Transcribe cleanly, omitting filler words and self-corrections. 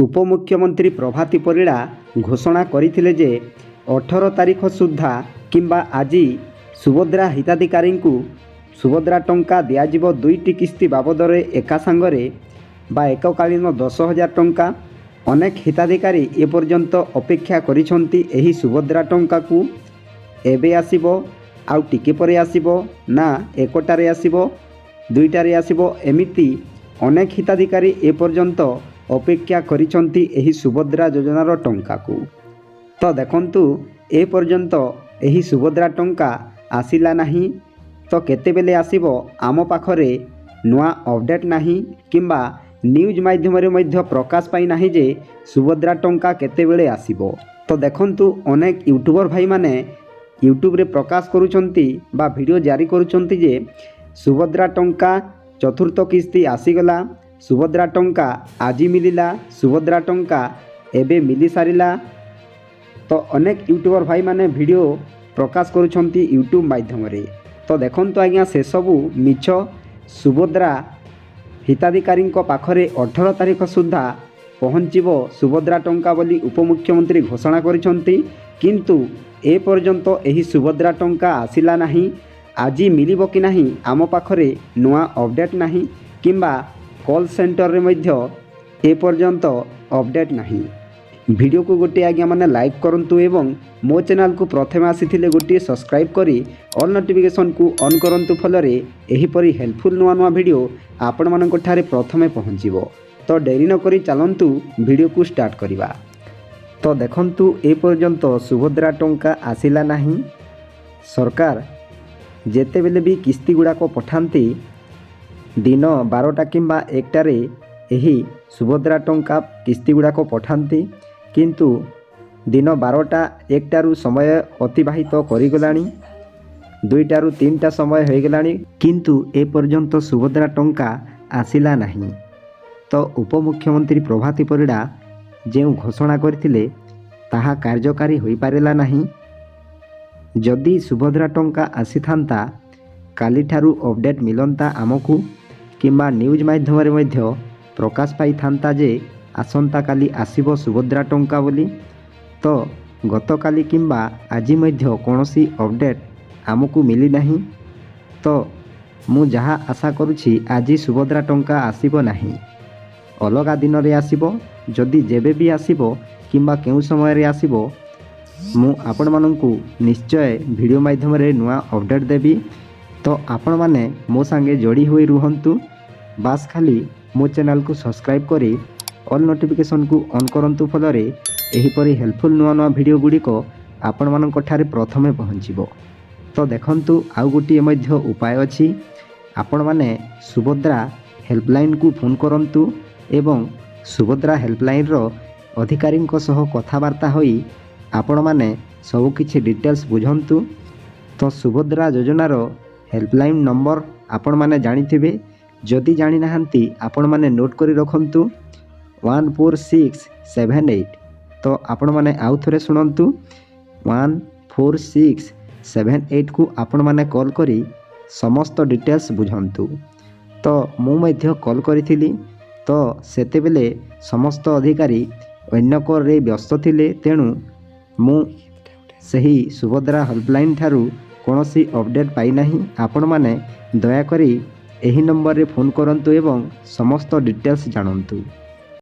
उपमुख्यमंत्री प्रभाती परिड़ा घोषणा करथिले जे 18 तारिख सुद्धा किंबा आज सुभद्रा हिताधिकारी को सुभद्रा टंका दियाजिबो 2टी किस्ती बाबदरे एका सांगरे बा एककालीन 10,000 टंका। अनेक हिताधिकारी एपर्यंत अपेक्षा करिसंती एही सुभद्रा टंका को एबे आसीबो आउ टिके परे आसीबो ना एकटारे आसीबो 2टारे आसीबो एमिति अनेक हिताधिकारी एपर्यंत अपेक्षा करिसंती एही सुभद्रा योजनार टंका को। तो देखंतु ए पर्यंत एही सुभद्रा टंका आसिला नाही तो केतेबेले आसीबो आम पाखरे नुआ अपडेट नाही किंबा न्यूज माध्यम रे मध्य प्रकाश पाई नाही जे सुभद्रा टंका केतेबेले आसीबो। तो देखंतु अनेक यूट्यूबर भाई माने यूट्यूब रे प्रकाश करूचंती बा वीडियो जारी करूचंती जे सुभद्रा टंका चतुर्थ किस्ती आसीगला, सुभद्रा टंका आज मिलिला, सुभद्रा टंका एबे मिली सारिला। तो अनेक यूट्यूबर भाई माने वीडियो प्रकाश करूछंती यूट्यूब माध्यम रे। तो देखंतु आज्ञा से सबू मिछ। सुभद्रा हिताधिकारी पाखरे 18 तारिख सुद्धा पहुँचब सुभद्रा टंका बोली उपमुख्यमंत्री घोषणा करिसंती, किंतु ए पर्यंत एही सुभद्रा टंका आसिला नाही। आज मिलिबो कि नाही आम पाखरे नुआ अपडेट नाही किंबा कॉल सेंटर रे मध्य ए पर्यंत अपडेट नहीं। वीडियो को गोटे आज्ञा माने लाइक करंतु एवं मो चैनल को प्रथम आसीथिले गोटे सब्सक्राइब करी ऑल नोटिफिकेशन को ऑन करंतु फलरे एही परी हेल्पफुल नुआ नुआ वीडियो आपण मानक ठारे प्रथमे पहुँचीबो। तो डेरी न करी चलंतु वीडियो को स्टार्ट करिबा। तो देखंतु ए पर्यंत सुभद्रा टंका आसिला नाही। सरकार जेतेबेले भी किस्ती गुड़ाक पठांती दिन 12टा किंबा 1टारे एही सुभद्रा टंका किस्ती गुड़ाक पठांती, किंतु दिन 12टा 1टारू समय अतिबाहित करिगलानी, 2टारू 3टा समय होइगलानी, किंतु ए पर्यंत सुभद्रा टंका आसिला नाही। तो उपमुख्यमंत्री प्रभाती परिड़ा जो घोषणा करथिले ताहा कार्यकारी होई पारिला नाही। जदि सुभद्रा टंका आसी थांता काली ठारू अपडेट मिलंता आमको किंबा न्यूज माध्यम रे मध्य प्रकाश पाई थांता जे आसंता काली आसीबो सुभद्रा टंका बोली। तो गत काली किंबा आज मध्य कोनोसी अपडेट आमको मिली नाही। तो मु जहा आशा करुछि आज सुभद्रा टंका आसीबो नाही, अलगा दिन रे आसीबो। जदि जेबे भी आसीबो किंबा केउ समय रे आसीबो मु आपण माननकु निश्चय वीडियो माध्यम रे नुआ अपडेट देबी। तो आपण माने मो संगे जोड़ी हुई रुहंतु। बास खाली मो चैनल को सब्सक्राइब करी ऑल नोटिफिकेशन को ऑन करंतु फलरे एही परी हेल्पफुल नुआ नुआ वीडियो गुडी को आपण मानक ठारे प्रथमे पहुँचीबो। तो देखंतु आउ गोटी मध्य उपाय अछि। आपण माने सुभद्रा हेल्पलाइन को फोन करंतु एवं सुभद्रा हेल्पलाइन रो अधिकारी सह कथबार्ता होई आपण माने सबु किछि डिटेल्स बुझंतु। तो सुभद्रा योजनार हेल्पलाइन नंबर आपण माने जानिथिबे, जदि जानि नाहंती आपण माने नोट करी रखंतु 14678। तो आपण माने आउ थरे सुनंतु 14678 को आपण माने कॉल करी समस्त डिटेल्स बुझंतु। तो मु मध्य कॉल करिथिली, तो सेतेबेले समस्त अधिकारी अन्य कॉल रे व्यस्त थिले, तेणु मु सही सुभद्रा हेल्पलाइन ठारू कोनोसी अपडेट पाई नाही। आपण माने दया करी एही नंबर रे फोन करंतु एवं समस्त डिटेल्स जानंतु।